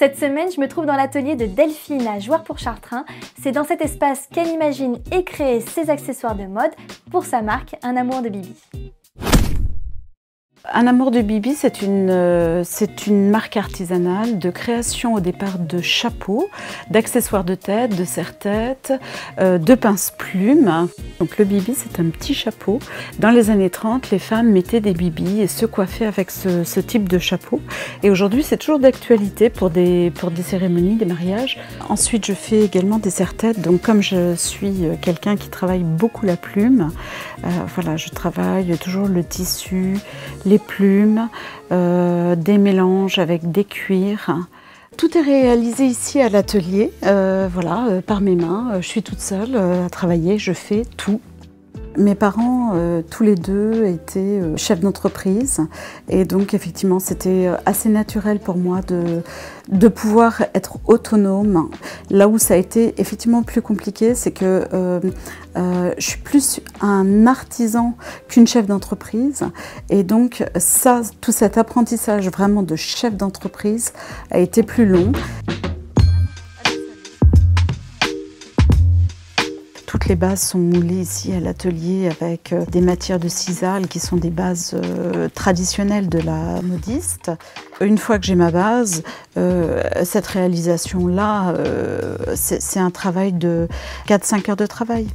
Cette semaine, je me trouve dans l'atelier de Delphine à Jouarre-pour-Chartrain. C'est dans cet espace qu'elle imagine et crée ses accessoires de mode pour sa marque Un Amour de Bibi. Un Amour de Bibi, c'est une marque artisanale de création au départ de chapeaux, d'accessoires de tête, de serre-tête, de pince-plumes. Donc le bibi, c'est un petit chapeau. Dans les années 30, les femmes mettaient des bibis et se coiffaient avec ce type de chapeau. Et aujourd'hui, c'est toujours d'actualité pour des cérémonies, des mariages. Ensuite, je fais également des serre-têtes. Donc comme je suis quelqu'un qui travaille beaucoup la plume, voilà, je travaille toujours le tissu, les plumes, des mélanges avec des cuirs. Tout est réalisé ici à l'atelier, voilà, par mes mains. Je suis toute seule à travailler, je fais tout. Mes parents, tous les deux, étaient chefs d'entreprise et donc effectivement c'était assez naturel pour moi de pouvoir être autonome. Là où ça a été effectivement plus compliqué, c'est que je suis plus un artisan qu'une chef d'entreprise et donc ça, tout cet apprentissage vraiment de chef d'entreprise a été plus long. Toutes les bases sont moulées ici à l'atelier avec des matières de sisal qui sont des bases traditionnelles de la modiste. Une fois que j'ai ma base, cette réalisation-là, c'est un travail de 4-5 heures de travail.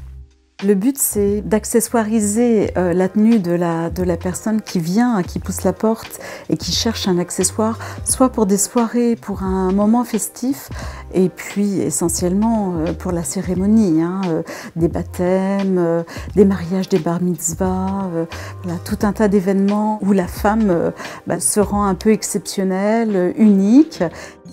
Le but, c'est d'accessoiriser la tenue de la personne qui vient, qui pousse la porte et qui cherche un accessoire, soit pour des soirées, pour un moment festif, et puis essentiellement pour la cérémonie, des baptêmes, des mariages, des bar mitzvahs, voilà, tout un tas d'événements où la femme se rend un peu exceptionnelle, unique.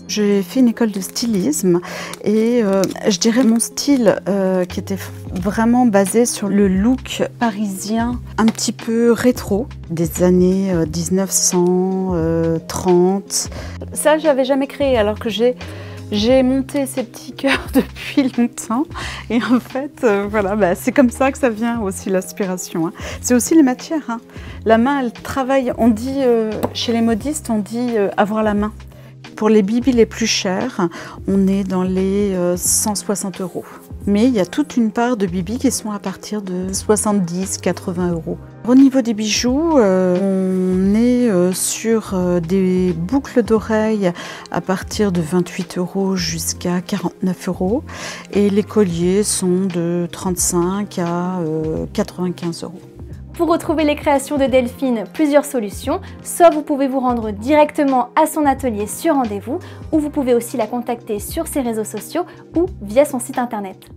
J'ai fait une école de stylisme et je dirais mon style qui était vraiment basé sur le look parisien un petit peu rétro des années 1930. Ça, je l'avais jamais créé alors que j'ai monté ces petits cœurs depuis longtemps et en fait, voilà, c'est comme ça que ça vient aussi l'inspiration. C'est aussi les matières. La main, elle travaille, on dit, chez les modistes, on dit avoir la main. Pour les bibis les plus chers, on est dans les 160 €. Mais il y a toute une part de bibis qui sont à partir de 70-80 €. Au niveau des bijoux, on est sur des boucles d'oreilles à partir de 28 € jusqu'à 49 €. Et les colliers sont de 35 à 95 €. Pour retrouver les créations de Delphine, plusieurs solutions. Soit vous pouvez vous rendre directement à son atelier sur rendez-vous, ou vous pouvez aussi la contacter sur ses réseaux sociaux ou via son site internet.